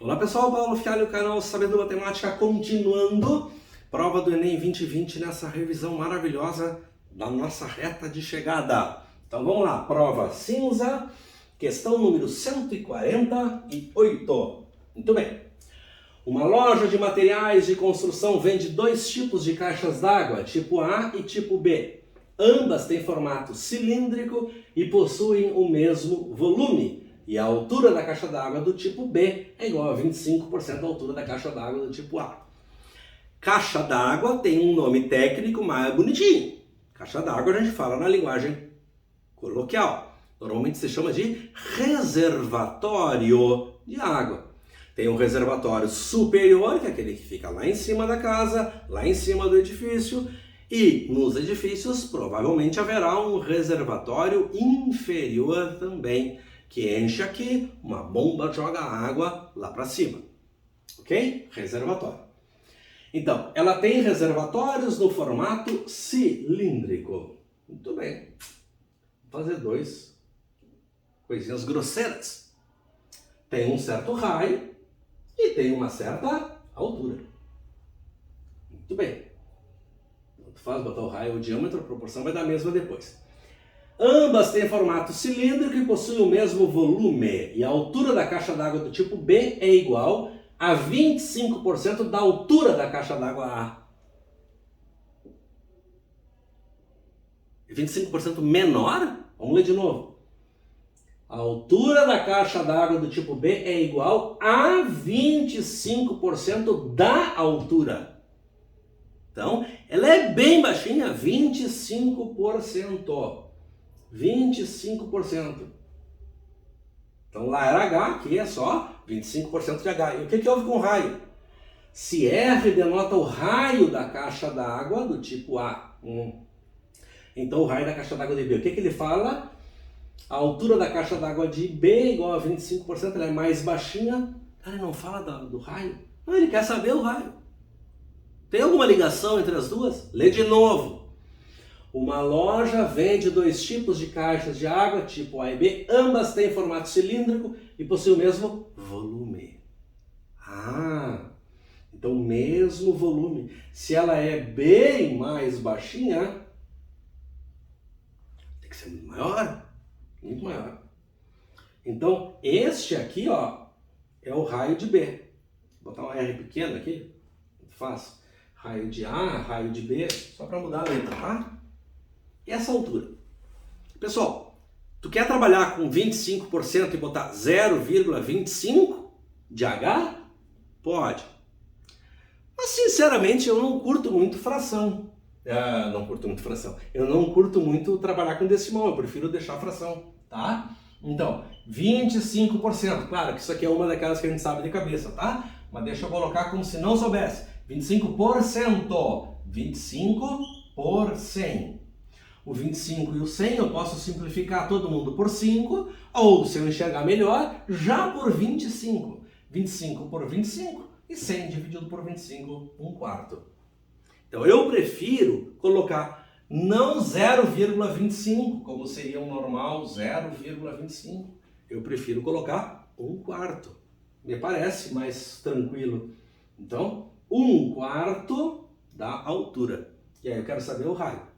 Olá pessoal, Paulo Fialho, canal Sabendo Matemática, continuando prova do Enem 2020 nessa revisão maravilhosa da nossa reta de chegada. Então vamos lá, prova cinza, questão número 148. Muito bem. Uma loja de materiais de construção vende dois tipos de caixas d'água, tipo A e tipo B. Ambas têm formato cilíndrico e possuem o mesmo volume. E a altura da caixa d'água do tipo B é igual a 25% da altura da caixa d'água do tipo A. Caixa d'água tem um nome técnico mais bonitinho. Caixa d'água a gente fala na linguagem coloquial. Normalmente se chama de reservatório de água. Tem um reservatório superior, que é aquele que fica lá em cima da casa, lá em cima do edifício. E nos edifícios provavelmente haverá um reservatório inferior também, que enche aqui, uma bomba joga água lá para cima. Ok? Reservatório. Então, ela tem reservatórios no formato cilíndrico. Muito bem. Vou fazer dois coisinhas grosseiras. Tem um certo raio e tem uma certa altura. Muito bem. Tanto faz botar o raio ou o diâmetro, a proporção vai dar a mesma depois. Ambas têm formato cilíndrico e possuem o mesmo volume. E a altura da caixa d'água do tipo B é igual a 25% da altura da caixa d'água A. 25% menor? Vamos ler de novo. A altura da caixa d'água do tipo B é igual a 25% da altura. Então, ela é bem baixinha, 25%. 25%. Então lá era H, aqui é só 25% de H. E o que houve com o raio? Se R denota o raio da caixa d'água do tipo A, então o raio da caixa d'água de B, o que ele fala? A altura da caixa d'água de B é igual a 25%, ela é mais baixinha. Ele não fala do raio. Não, ele quer saber o raio. Tem alguma ligação entre as duas? Lê de novo. Uma loja vende dois tipos de caixas de água, tipo A e B. Ambas têm formato cilíndrico e possuem o mesmo volume. Então o mesmo volume. Se ela é bem mais baixinha, tem que ser muito maior. Muito maior. Então este aqui, ó, é o raio de B. Vou botar um R pequeno aqui. Muito fácil. Raio de A, raio de B, só para mudar a letra, tá? Essa altura. Pessoal, tu quer trabalhar com 25% e botar 0,25 de H? Pode. Mas sinceramente eu não curto muito fração. Eu não curto muito trabalhar com decimal, eu prefiro deixar fração, tá? Então, 25%. Claro que isso aqui é uma daquelas que a gente sabe de cabeça, tá? Mas deixa eu colocar como se não soubesse. 25%. 25 por 100. O 25 e o 100 eu posso simplificar todo mundo por 5, ou se eu enxergar melhor, já por 25. 25 por 25 e 100 dividido por 25, 1/4. Então eu prefiro colocar não 0,25, como seria um normal 0,25. Eu prefiro colocar 1/4. Me parece mais tranquilo. Então, 1/4 da altura. E aí eu quero saber o raio.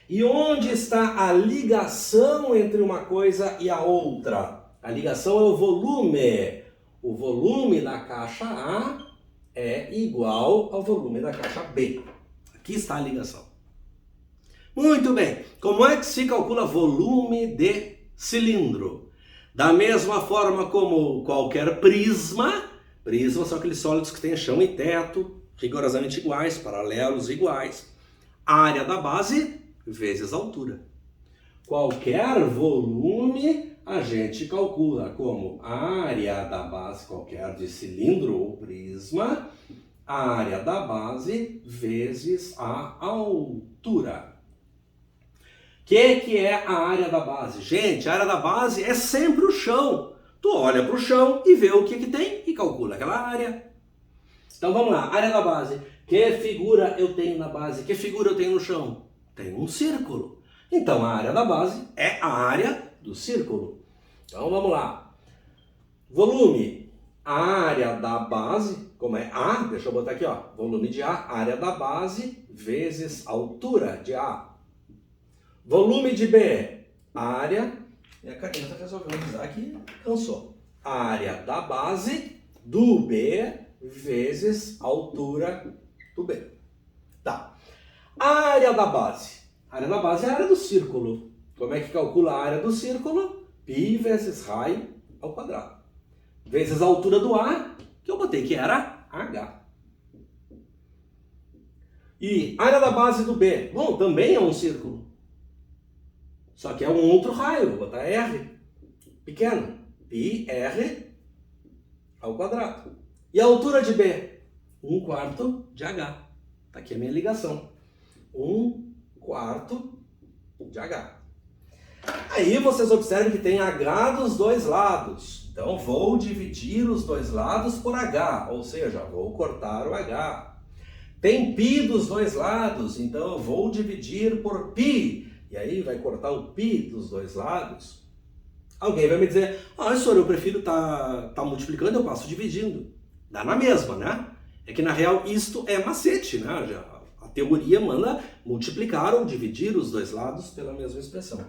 E onde está a ligação entre uma coisa e a outra? A ligação é o volume. O volume da caixa A é igual ao volume da caixa B. Aqui está a ligação. Muito bem. Como é que se calcula volume de cilindro? Da mesma forma como qualquer prisma. Prisma são aqueles sólidos que têm chão e teto, rigorosamente iguais, paralelos iguais. A área da base vezes a altura. Qualquer volume a gente calcula como a área da base, qualquer de cilindro ou prisma, a área da base vezes a altura. O que é a área da base? Gente, a área da base é sempre o chão. Tu olha para o chão e vê o que tem e calcula aquela área. Então vamos lá, área da base. Que figura eu tenho na base? Que figura eu tenho no chão? Tem um círculo. Então a área da base é a área do círculo. Então vamos lá. Volume. a área da base, como é A, deixa eu botar aqui, ó, volume de A, área da base vezes altura de A. Volume de B, área, minha caneta resolveu usar aqui, cansou. Área da base do B vezes altura do B. Tá. A área da base. A área da base é a área do círculo. Como é que calcula a área do círculo? Π vezes raio ao quadrado. Vezes a altura do A, que eu botei que era H. E a área da base do B, bom, também é um círculo. Só que é um outro raio, vou botar R pequeno. πr ao quadrado. E a altura de B? 1/4 de H. Está aqui a minha ligação. 1/4 de H. Aí vocês observam que tem H dos dois lados. Então vou dividir os dois lados por H, ou seja, vou cortar o H. Tem π dos dois lados, então eu vou dividir por π. E aí vai cortar o π dos dois lados. Alguém vai me dizer, senhor, eu prefiro tá multiplicando, eu passo dividindo. Dá na mesma, né? É que na real isto é macete, né? A teoria manda multiplicar ou dividir os dois lados pela mesma expressão.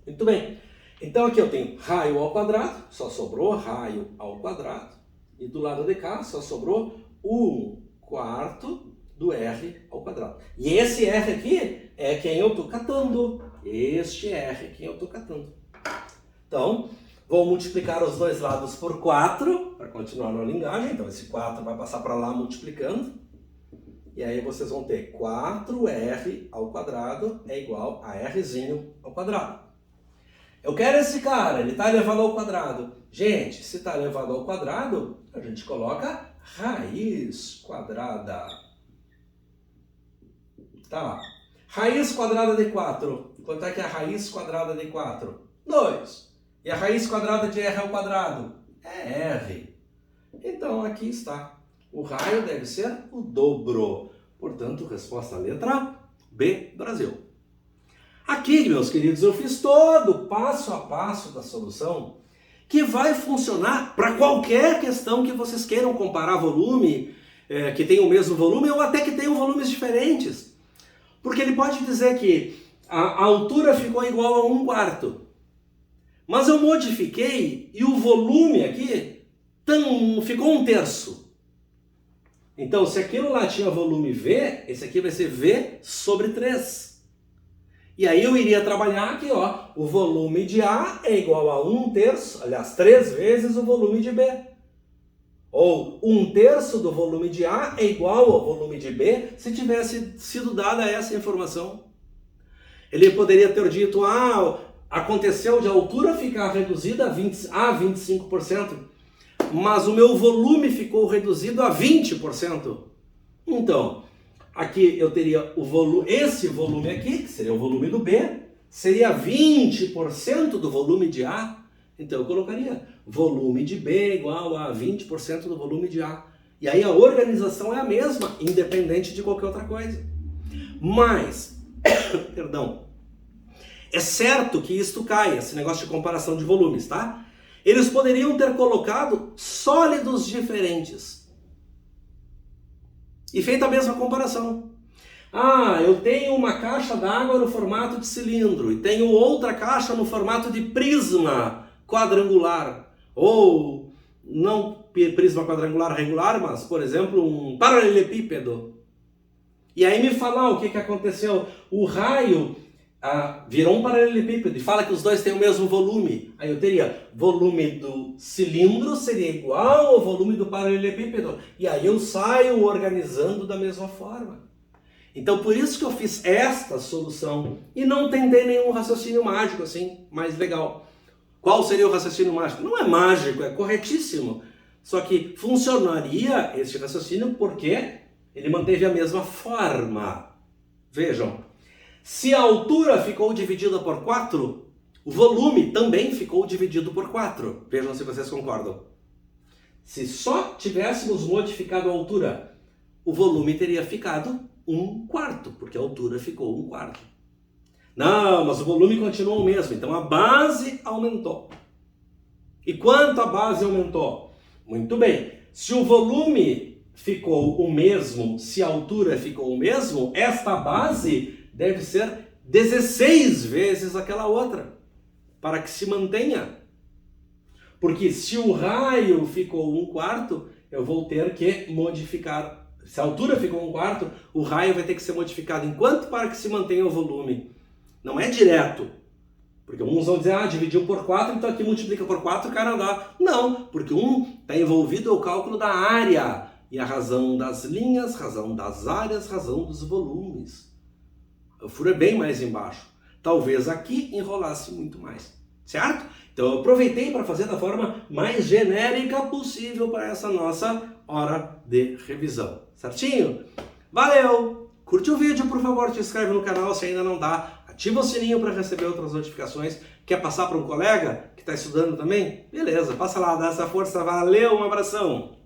Muito bem. Então aqui eu tenho raio ao quadrado, só sobrou raio ao quadrado. E do lado de cá só sobrou 1/4 do R ao quadrado. E esse R aqui é quem eu estou catando. Este R é quem eu estou catando. Então, vou multiplicar os dois lados por 4, para continuar na linguagem. Então esse 4 vai passar para lá multiplicando. E aí vocês vão ter 4R ao quadrado é igual a Rzinho ao quadrado. Eu quero esse cara, ele está elevado ao quadrado. Gente, se está elevado ao quadrado, a gente coloca raiz quadrada. Tá. Raiz quadrada de 4. Quanto é que é a raiz quadrada de 4? 2. E a raiz quadrada de R ao quadrado? É R. Então aqui está. O raio deve ser o dobro. Portanto, resposta letra B, Brasil. Aqui, meus queridos, eu fiz todo o passo a passo da solução que vai funcionar para qualquer questão que vocês queiram comparar volume, que tem o mesmo volume ou até que tenham volumes diferentes. Porque ele pode dizer que a altura ficou igual a 1/4. Mas eu modifiquei e o volume aqui ficou 1/3. Então, se aquilo lá tinha volume V, esse aqui vai ser V sobre 3. E aí eu iria trabalhar aqui, ó, o volume de A é igual a 1/3, aliás, 3 vezes o volume de B. Ou 1/3 do volume de A é igual ao volume de B, se tivesse sido dada essa informação. Ele poderia ter dito, aconteceu de altura ficar reduzida a 25%, mas o meu volume ficou reduzido a 20%. Então, aqui eu teria esse volume aqui, que seria o volume do B, seria 20% do volume de A. Então eu colocaria volume de B igual a 20% do volume de A. E aí a organização é a mesma, independente de qualquer outra coisa. Mas, perdão, é certo que isto cai, esse negócio de comparação de volumes, tá? Eles poderiam ter colocado sólidos diferentes e feito a mesma comparação. Eu tenho uma caixa d'água no formato de cilindro e tenho outra caixa no formato de prisma quadrangular. Ou, não prisma quadrangular regular, mas, por exemplo, um paralelepípedo. E aí me fala o que aconteceu. O raio virou um paralelepípedo e fala que os dois têm o mesmo volume. Aí eu teria volume do cilindro seria igual ao volume do paralelepípedo. E aí eu saio organizando da mesma forma. Então por isso que eu fiz esta solução e não tentei nenhum raciocínio mágico assim, mais legal. Qual seria o raciocínio mágico? Não é mágico, é corretíssimo. Só que funcionaria esse raciocínio porque ele manteve a mesma forma. Vejam. Se a altura ficou dividida por 4, o volume também ficou dividido por 4. Vejam se vocês concordam. Se só tivéssemos modificado a altura, o volume teria ficado 1/4, porque a altura ficou 1/4. Não, mas o volume continuou o mesmo, então a base aumentou. E quanto a base aumentou? Muito bem. Se o volume ficou o mesmo, se a altura ficou o mesmo, esta base deve ser 16 vezes aquela outra, para que se mantenha. Porque se o raio ficou 1/4, eu vou ter que modificar. Se a altura ficou 1/4, o raio vai ter que ser modificado em quanto para que se mantenha o volume. Não é direto. Porque uns vão dizer, dividiu por 4, então aqui multiplica por 4 e o cara dá. Não, porque está envolvido o cálculo da área. E a razão das linhas, razão das áreas, razão dos volumes. O furo é bem mais embaixo. Talvez aqui enrolasse muito mais. Certo? Então eu aproveitei para fazer da forma mais genérica possível para essa nossa hora de revisão. Certinho? Valeu! Curte o vídeo, por favor, te inscreve no canal se ainda não dá. Ativa o sininho para receber outras notificações. Quer passar para um colega que está estudando também? Beleza, passa lá, dá essa força. Valeu, um abração!